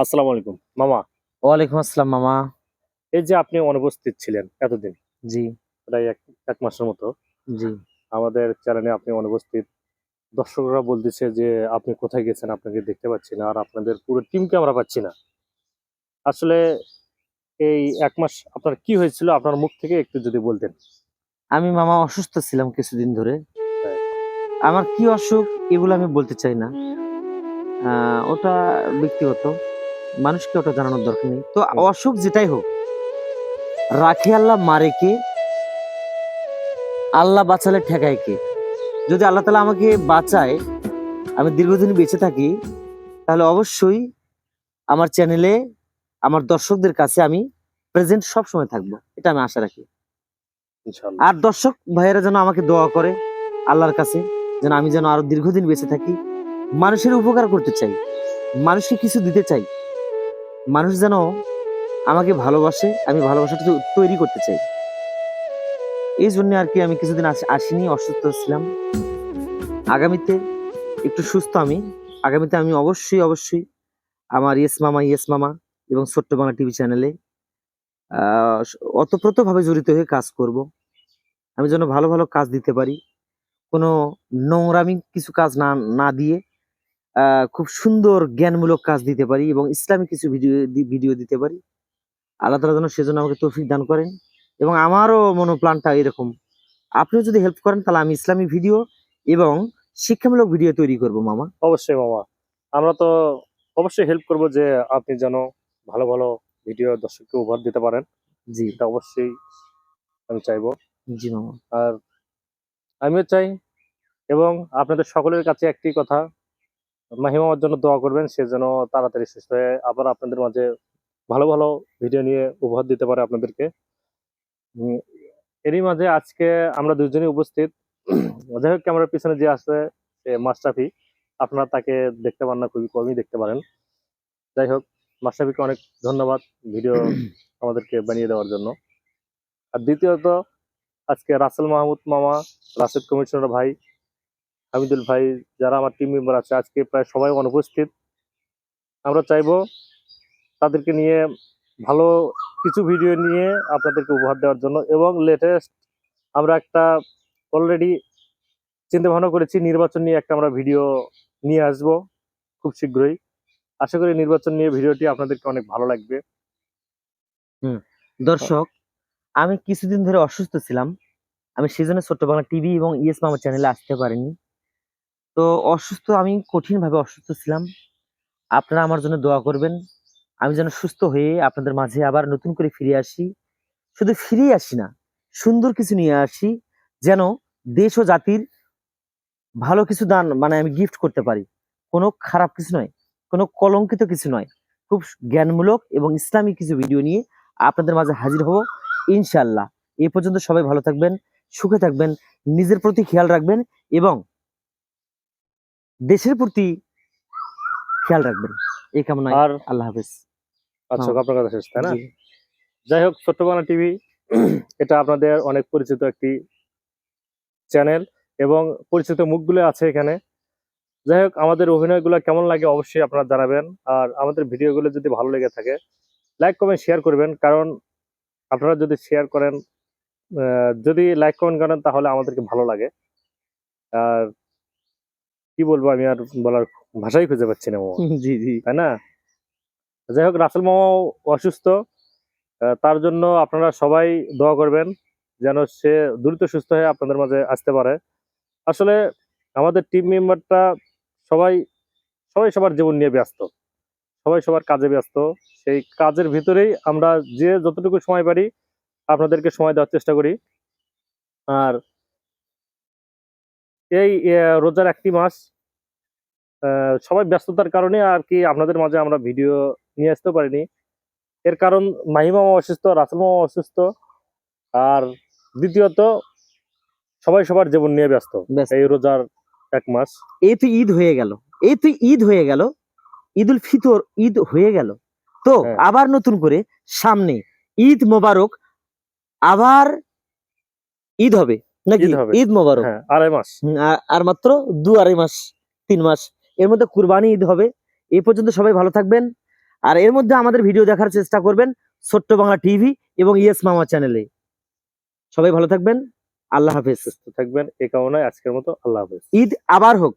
আসসালামু আলাইকুম মামা। ওয়ালাইকুম আসসালাম মামা। এই যে আপনি অনুপস্থিত ছিলেন এতদিন, জি প্রায় এক মাসের মতো জি। আমাদের চ্যানেলে আপনি অনুপস্থিত। দর্শকরা বলতেছে যে আপনি কোথায় গেছেন, আপনাকে দেখতে পাচ্ছি না, আর আপনাদের পুরো টিমকে আমরা পাচ্ছি না। আসলে এই এক মাস আপনার কি হয়েছিল, আপনার মুখ থেকে একটু যদি বলতেন। আমি মামা অসুস্থ ছিলাম কিছুদিন ধরে। হ্যাঁ, আমার কি অসুখ এগুলো আমি বলতে চাই না। ওটা ব্যক্তিগত, মানুষকে ওটা জানানোর দরকার নেই। তো হুম, অসুখ যেটাই হোক, রাখে আল্লাহ মারে কে, আল্লাহ বাঁচালে ঠেকায় কে। যদি আল্লাহ তাআলা আমাকে বাঁচায়, আমি দীর্ঘদিন বেঁচে থাকি, তাহলে অবশ্যই আমার চ্যানেলে আমার দর্শকদের কাছে আমি প্রেজেন্ট সব সময় থাকবো, এটা আমি আশা রাখি। ইনশাআল্লাহ। আর দর্শক ভাইয়েরা যেন আমাকে দোয়া করে আল্লাহর কাছে, যেন আমি যেন আরো দীর্ঘদিন বেঁচে থাকি। মানুষের উপকার করতে চাই, মানুষকে কিছু দিতে চাই, মানুষ যেন আমাকে ভালোবাসে, আমি ভালোবাসাটা তৈরি করতে চাই। এই জন্য আর কি আমি কিছুদিন আসিনি, অসুস্থ ছিলাম। আগামীতে একটু সুস্থ আমি, আগামীতে আমি অবশ্যই অবশ্যই আমার ইয়েস মামা এবং ছোট্ট বাংলা টিভি চ্যানেলে অতপ্রতভাবে জড়িত হয়ে কাজ করব। আমি যেন ভালো ভালো কাজ দিতে পারি, কোনো নোংরামি কিছু কাজ না না দিয়ে খুব সুন্দর জ্ঞানমূলক কাজ দিতে পারি এবং ইসলামিক কিছু ভিডিও দিতে পারি। আল্লাহ তাআলা যেন সেজন্য আমাকে তৌফিক দান করেন। এবং আমারও মনোপ্ল্যানটা এরকম, আপনিও যদি হেল্প করেন তাহলে আমি ইসলামিক ভিডিও এবং শিক্ষামূলক ভিডিও তৈরি করব মামা। অবশ্যই মামা, আমরা তো অবশ্যই হেল্প করব যে আপনি যেন ভালো ভালো ভিডিও দর্শককে উপহার দিতে পারেন। জি এটা অবশ্যই আমি চাইবো। জি মামা। আর আমিও চাই, এবং আপনাদের সকলের কাছে একটি কথা, মাহিমার জন্য দোয়া করবেন, সে যেন তাড়াতাড়ি সুস্থ হয়ে আবার আপনাদের মাঝে ভালো ভালো ভিডিও নিয়ে উপহার দিতে পারে আপনাদেরকে। উম, এরই মাঝে আজকে আমরা দুজনেই উপস্থিত। যাই হোক, ক্যামেরার পিছনে যে আছে সে মাশরাফি। আপনারা তাকে দেখতে পান না, খুবই কমই দেখতে পারেন। যাই হোক, মাশরাফিকে অনেক ধন্যবাদ ভিডিও আমাদেরকে বানিয়ে দেওয়ার জন্য। আর দ্বিতীয়ত, আজকে রাসেল মাহমুদ মামা, রাশেদ কমিশনার ভাই, হামিদুল ভাই, যারা আমার টিম মেম্বার আছে আজকে প্রায় সবাই অনুপস্থিত। আমরা চাইবো তাদেরকে নিয়ে ভালো কিছু ভিডিও নিয়ে আপনাদেরকে উপহার দেওয়ার জন্য, এবং লেটেস্ট আমরা একটা অলরেডি চিন্তা ভাবনা করেছি, নির্বাচন নিয়ে একটা আমরা ভিডিও নিয়ে আসব খুব শীঘ্রই। আশা করি নির্বাচন নিয়ে ভিডিওটি আপনাদেরকে অনেক ভালো লাগবে। হুম। দর্শক, আমি কিছুদিন ধরে অসুস্থ ছিলাম, আমি সেজন্য ছোট্ট বাংলা টিভি এবং ইয়েস মামা চ্যানেলে আসতে পারিনি। তো অসুস্থ, আমি কঠিন ভাবে অসুস্থ ছিলাম। আপনারা আমার জন্য দোয়া করবেন, আমি যেন সুস্থ হয়ে আপনাদের মাঝে আবার নতুন করে ফিরে আসি। শুধু ফিরে আসি না, সুন্দর কিছু নিয়ে আসি, যেন দেশ ও জাতির ভালো কিছু দান মানে আমি গিফট করতে পারি। কোনো খারাপ কিছু নয়, কোনো কলঙ্কিত কিছু নয়, খুব জ্ঞানমূলক এবং ইসলামিক কিছু ভিডিও নিয়ে আপনাদের মাঝে হাজির হব ইনশাআল্লাহ। এই পর্যন্ত সবাই ভালো থাকবেন, সুখে থাকবেন, নিজের প্রতি খেয়াল রাখবেন এবং দেশের প্রতি খেয়াল রাখবেন, এই কামনায় আর আল্লাহ হাফেজ আচ্ছা, মামা। আপনার কথা শেষ তাই না? জি যাই হোক, ছোট্ট বাংলা টিভি এটা আপনাদের অনেক পরিচিত একটি চ্যানেল, এবং পরিচিত মুখগুলো আছে এখানে। যাই হোক, আমাদের অভিনয়গুলো কেমন লাগে অবশ্যই আপনারা জানাবেন। আর আমাদের ভিডিওগুলো যদি ভালো লেগে থাকে, লাইক কমেন্ট শেয়ার করবেন, কারণ আপনারা যদি শেয়ার করেন, যদি লাইক কমেন্ট করেন তাহলে আমাদেরকে ভালো লাগে। আর কি বলবো, আমি আর বলার ভাষাই খুঁজে পাচ্ছি না মামা, জি জি। তাই না? যাই হোক, রাসেল মামাও অসুস্থ, তার জন্য আপনারা সবাই দোয়া করবেন যেন সে দ্রুত সুস্থ হয়ে আপনাদের মাঝে আসতে পারে। আসলে আমাদের টিম মেম্বারটা সবাই সবাই সবার জীবন নিয়ে ব্যস্ত, সবাই সবার কাজে ব্যস্ত। সেই কাজের ভিতরেই আমরা যে যতটুকু সময় পারি আপনাদেরকে সময় দেওয়ার চেষ্টা করি। আর এই রোজার একটি মাস সবাই ব্যস্ততার কারণে আর কি আপনাদের মাঝে আমরা ভিডিও নিয়ে আসতে পারিনি। এর কারণ মাহিমাও অসুস্থ, রাসেল মামা অসুস্থ, আর দ্বিতীয়ত সবাই সবার জীবন নিয়ে ব্যস্ত ব্যাস, এই রোজার এক মাস। এই তো ঈদ হয়ে গেল, এই তো ঈদ হয়ে গেল, ঈদ উল ফিতর ঈদ হয়ে গেল। তো হ্যাঁ, আবার নতুন করে সামনে ঈদ মোবারক, আবার ঈদ হবে নাকি? ঈদ হবে। ঈদ মোবারক। হ্যাঁ, 2.5 মাস। আর মাত্র 2-2.5 মাস, 3 মাস, এর মধ্যে কুরবানি ঈদ হবে। এই পর্যন্ত সবাই ভালো থাকবেন, আর এর মধ্যে আমাদের ভিডিও দেখার চেষ্টা করবেন ছোট্ট বাংলা টিভি এবং ইয়েস মামা চ্যানেলে। সবাই ভালো থাকবেন, আল্লাহ হাফেজ। সুস্থ থাকবেন এই কামনায় আজকের মতো আল্লাহ হাফেজ। ঈদ আবার হোক।